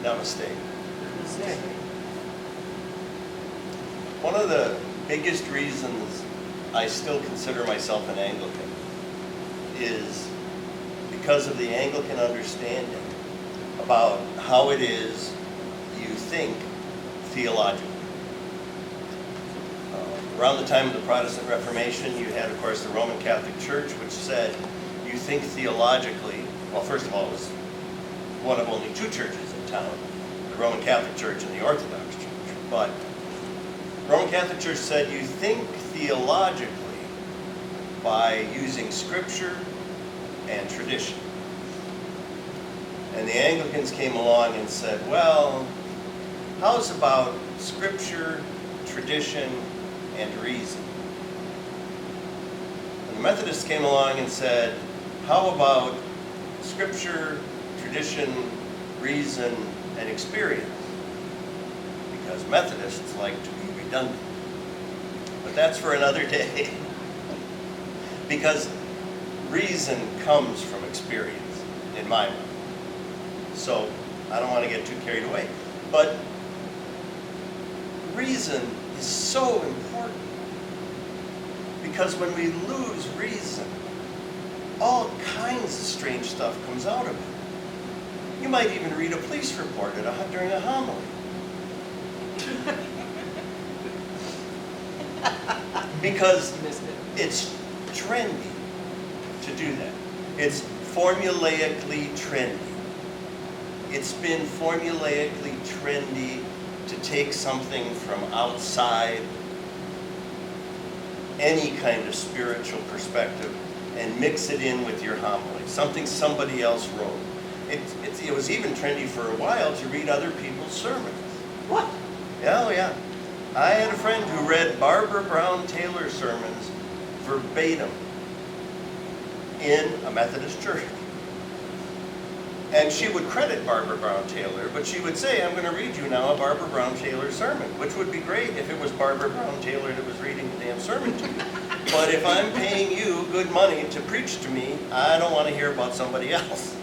Namaste. One of the biggest reasons I still consider myself an Anglican is because of the Anglican understanding about how it is you think theologically. Around the time of the Protestant Reformation, you had, of course, the Roman Catholic Church, which said you think theologically. Well, first of all, it was one of only two churches in town, the Roman Catholic Church and the Orthodox Church. But the Roman Catholic Church said you think theologically by using Scripture and tradition. And the Anglicans came along and said, well, how's about Scripture, tradition, and reason? And the Methodists came along and said, how about Scripture, tradition, reason, and experience? Because Methodists like to be redundant. But that's for another day. Because reason comes from experience, in my mind. So I don't want to get too carried away. But reason is so important. Because when we lose reason, all kinds of strange stuff comes out of it. You might even read a police report during a homily. Because it's trendy to do that. It's formulaically trendy. It's been formulaically trendy to take something from outside any kind of spiritual perspective and mix it in with your homily, something somebody else wrote. It was even trendy for a while to read other people's sermons. What? Yeah, oh yeah. I had a friend who read Barbara Brown Taylor sermons verbatim in a Methodist church. And she would credit Barbara Brown Taylor, but she would say, I'm going to read you now a Barbara Brown Taylor sermon, which would be great if it was Barbara Brown Taylor that was reading the damn sermon to you. But if I'm paying you good money to preach to me, I don't want to hear about somebody else.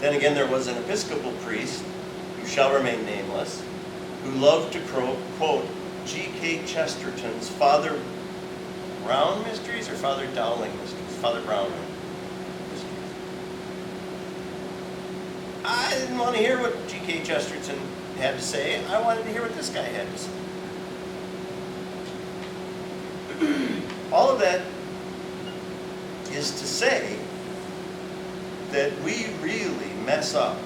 Then again, there was an Episcopal priest, who shall remain nameless, who loved to quote G.K. Chesterton's Father Brown Mysteries or Father Dowling Mysteries? Father Brown Mysteries. I didn't want to hear what G.K. Chesterton had to say. I wanted to hear what this guy had to say. All of that is to say that we really mess up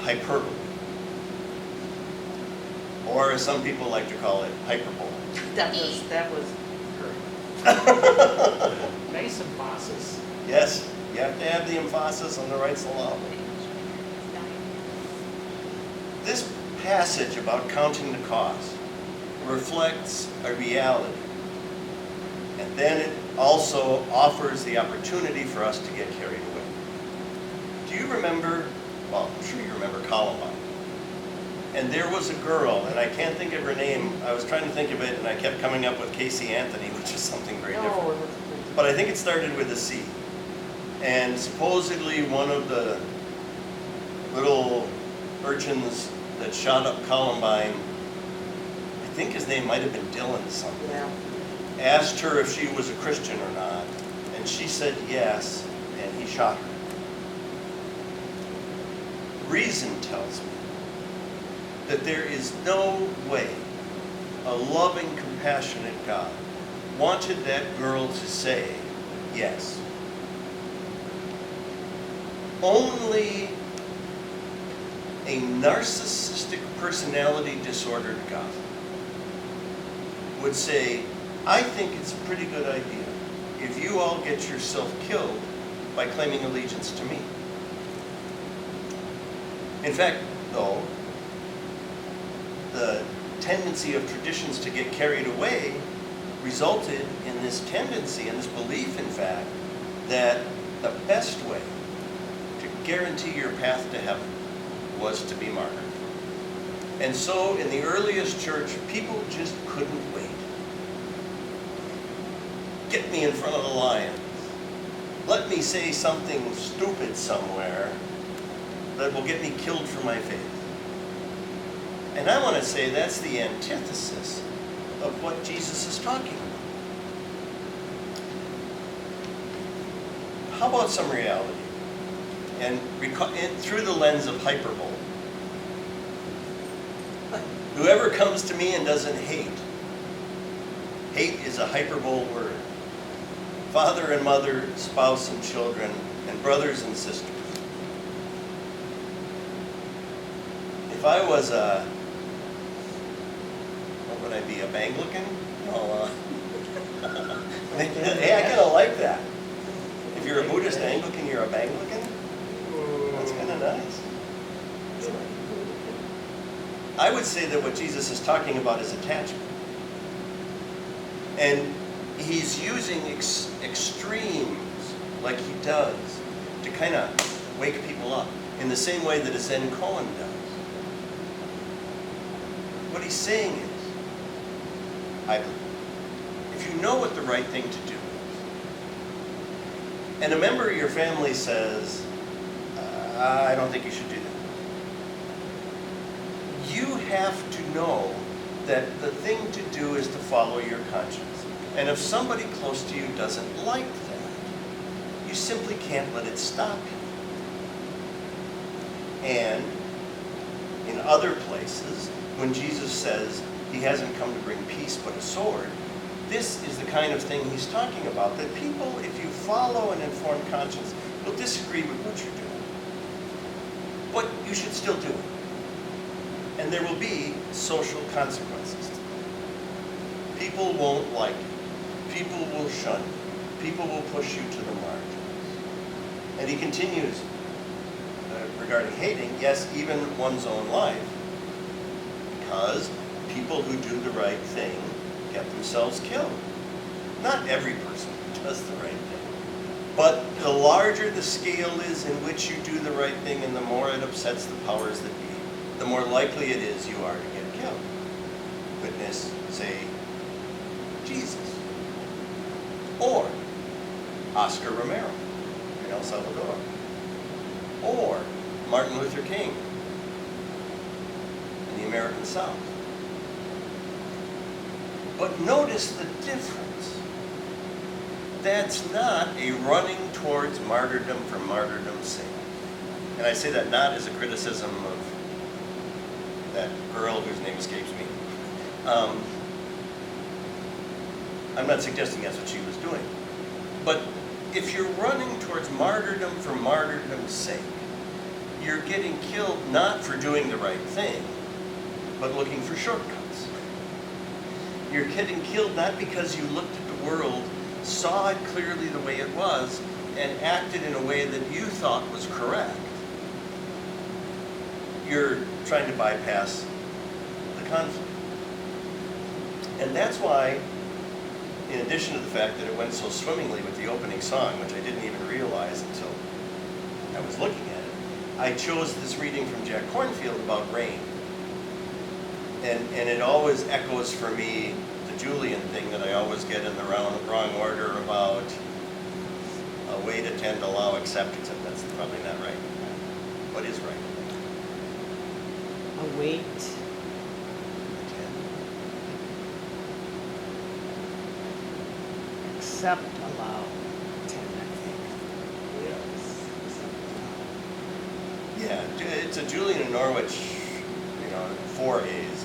hyperbole. Or as some people like to call it, hyperbole. That was correct. Nice emphasis. Yes, you have to have the emphasis on the right syllable. This passage about counting the cost reflects a reality. And then it also offers the opportunity for us to get carried away. Do you remember, well, I'm sure you remember Columbine. And there was a girl, and I can't think of her name. I was trying to think of it, and I kept coming up with Casey Anthony, which is something very different. But I think it started with a C. And supposedly one of the little urchins that shot up Columbine, I think his name might have been Dylan something, asked her if she was a Christian or not. And she said yes, and he shot her. Reason tells me that there is no way a loving, compassionate God wanted that girl to say yes. Only a narcissistic personality disordered God would say, I think it's a pretty good idea if you all get yourself killed by claiming allegiance to me. In fact, though, the tendency of traditions to get carried away resulted in this tendency and this belief, in fact, that the best way to guarantee your path to heaven was to be martyred. And so in the earliest church, people just couldn't wait. Get me in front of the lions. let me say something stupid somewhere that will get me killed for my faith. And I want to say that's the antithesis of what Jesus is talking about. How about some reality? And through the lens of hyperbole. Whoever comes to me and doesn't hate is a hyperbole word. Father and mother, spouse and children, and brothers and sisters. If I was what would I be, a Anglican? No, hey, I kind of like that. If you're a Buddhist Anglican, you're a Anglican? That's kind of nice. I would say that what Jesus is talking about is attachment. And he's using extremes, like he does, to kind of wake people up, in the same way that a Zen koan does. What he's saying is, I believe, if you know what the right thing to do is, and a member of your family says, I don't think you should do that. You have to know that the thing to do is to follow your conscience. And if somebody close to you doesn't like that, you simply can't let it stop you. And in other places, when Jesus says he hasn't come to bring peace but a sword, this is the kind of thing he's talking about, that people, if you follow an informed conscience, will disagree with what you're doing. But you should still do it. And there will be social consequences. People won't like it. People will shun you. People will push you to the margins. And he continues regarding hating, yes, even one's own life. Because people who do the right thing get themselves killed. Not every person does the right thing. But the larger the scale is in which you do the right thing and the more it upsets the powers that be, the more likely it is you are to get killed. Witness, say, Jesus. Or Oscar Romero in El Salvador. Or Martin Luther King in the American South. But notice the difference. That's not a running towards martyrdom for martyrdom's sake. And I say that not as a criticism of that girl whose name escapes me. I'm not suggesting that's what she was doing. But if you're running towards martyrdom for martyrdom's sake, you're getting killed not for doing the right thing, but looking for shortcuts. You're getting killed not because you looked at the world, saw it clearly the way it was, and acted in a way that you thought was correct. You're trying to bypass the conflict. And that's why, in addition to the fact that it went so swimmingly with the opening song, which I didn't even realize until I was looking at it, I chose this reading from Jack Kornfield about rain. And it always echoes for me the Julian thing that I always get in the wrong order about a way to tend to allow acceptance, and that's probably not right. What is right? Await. Accept, allow, tend, I think. Yeah, it's a Julian in Norwich, 4 A's.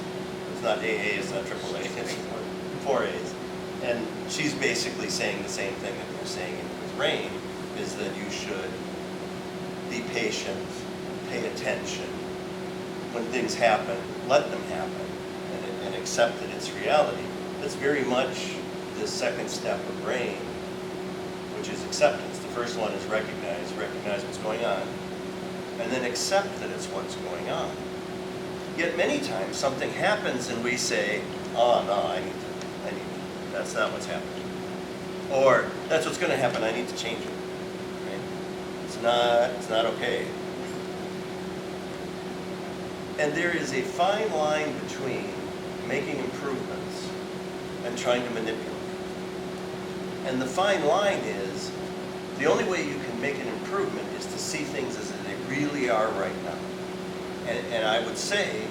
It's not AA, it's not AAA, it's 4 A's. And she's basically saying the same thing that we're saying with rain, is that you should be patient, pay attention. When things happen, let them happen, and accept that it's reality. That's very much the second step of rain, which is acceptance. The first one is recognize what's going on, and then accept that it's what's going on. Yet many times something happens and we say, oh no, I need to, that's not what's happening. Or, that's what's going to happen, I need to change it. Right? It's not okay. And there is a fine line between making improvements and trying to manipulate. And the fine line is The only way you can make an improvement is to see things as they really are right now. And I would say,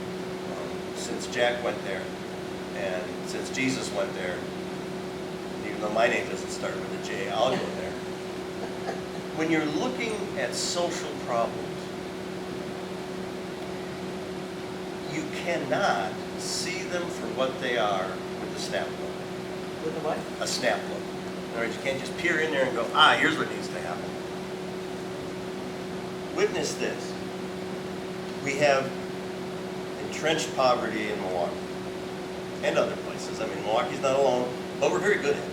since Jack went there, and since Jesus went there, even though my name doesn't start with a J, I'll go there. When you're looking at social problems, you cannot see them for what they are with a snap look. With the what? A snap look. In other words, you can't just peer in there and go, here's what needs to happen. Witness this. We have entrenched poverty in Milwaukee and other places. I mean, Milwaukee's not alone, but we're very good at it.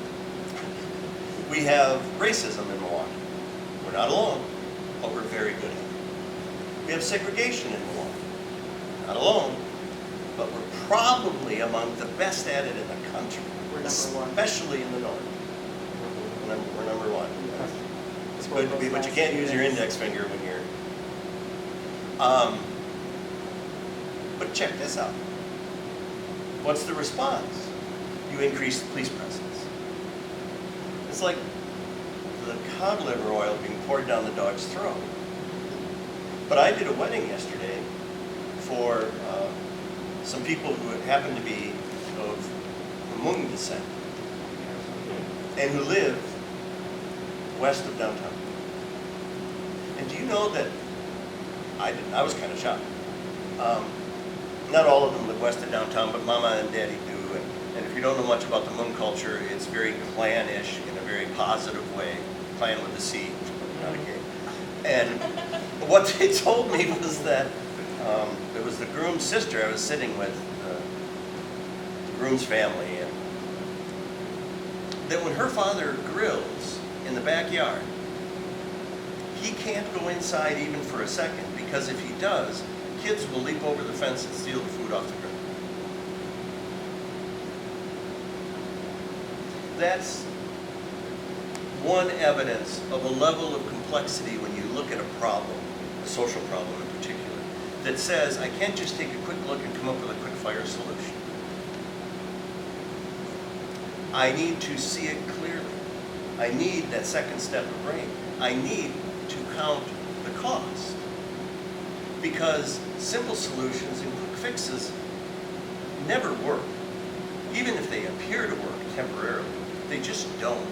We have racism in Milwaukee. We're not alone, but we're very good at it. We have segregation in Milwaukee. Not alone, but we're probably among the best at it in the country. We're number one. Especially in the north. We're number one. It's good to be, but you can't use your index finger when you're... But check this out. What's the response? You increase the police presence. It's like the cod-liver oil being poured down the dog's throat. But I did a wedding yesterday for some people who happened to be of Hmong descent and who live west of downtown. And do you know that I was kind of shocked. Not all of them live west of downtown, but Mama and Daddy do. And if you don't know much about the Hmong culture, it's very clan-ish in a very positive way. Clan with a C, not a K. And what they told me was that it was the groom's sister I was sitting with, the groom's family, and that when her father grills in the backyard, he can't go inside even for a second, because if he does, kids will leap over the fence and steal the food off the grill. That's one evidence of a level of complexity when you look at a problem, a social problem in particular, that says, I can't just take a quick look and come up with a quick fire solution. I need to see it clearly. I need that second step of brain. I need to count the cost. Because simple solutions and quick fixes never work. Even if they appear to work temporarily, they just don't.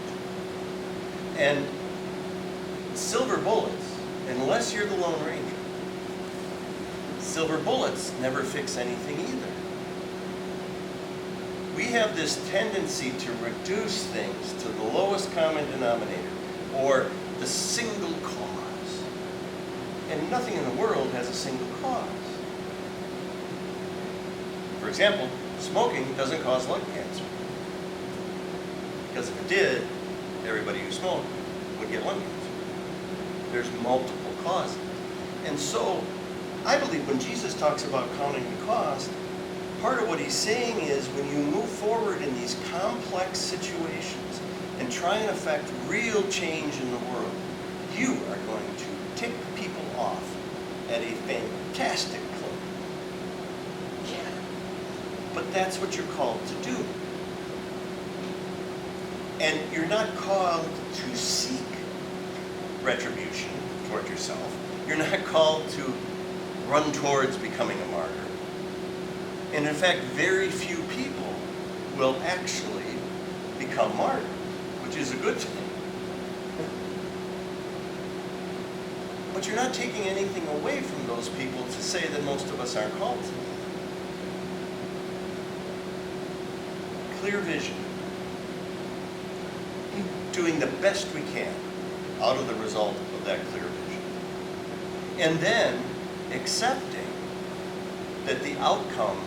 And silver bullets, unless you're the Lone Ranger, silver bullets never fix anything either. We have this tendency to reduce things to the lowest common denominator, or the single cause. And nothing in the world has a single cause. For example, smoking doesn't cause lung cancer. Because if it did, everybody who smoked would get lung cancer. There's multiple causes. And so, I believe when Jesus talks about counting the cost, part of what he's saying is when you move forward in these complex situations and try and affect real change in the world, you are going to tick people off at a fantastic clip. Yeah. But that's what you're called to do. And you're not called to seek retribution toward yourself. You're not called to run towards becoming a martyr. And in fact, very few people will actually become martyrs, which is a good thing. But you're not taking anything away from those people to say that most of us aren't called to. Clear vision. Doing the best we can out of the result of that clear vision. And then accepting that the outcome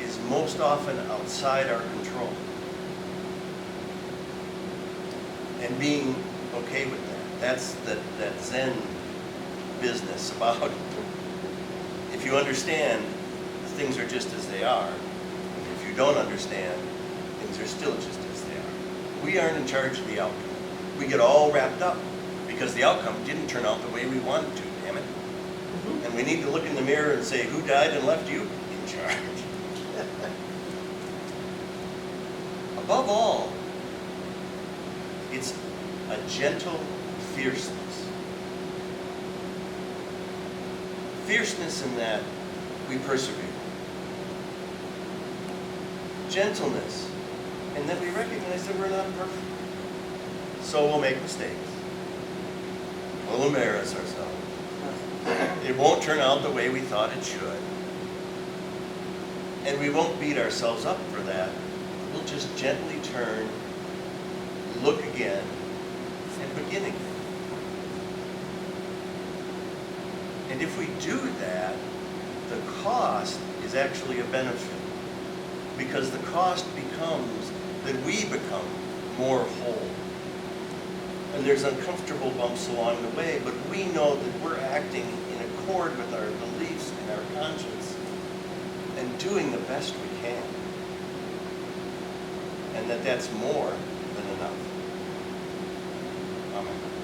is most often outside our control. And being okay with that. That's that Zen business about if you understand, things are just as they are. If you don't understand, things are still just as they are. We aren't in charge of the outcome. We get all wrapped up because the outcome didn't turn out the way we wanted to, damn it. Mm-hmm. And we need to look in the mirror and say, who died and left you in charge? Above all, it's a gentle fierceness. Fierceness in that we persevere. Gentleness in that we recognize that we're not perfect. So we'll make mistakes. We'll embarrass ourselves. It won't turn out the way we thought it should. And we won't beat ourselves up for that. We'll just gently turn, look again, and begin again. And if we do that, the cost is actually a benefit. Because the cost becomes that we become more whole. And there's uncomfortable bumps along the way, but we know that we're acting in accord with our beliefs and our conscience and doing the best we can. And that's more than enough. Amen.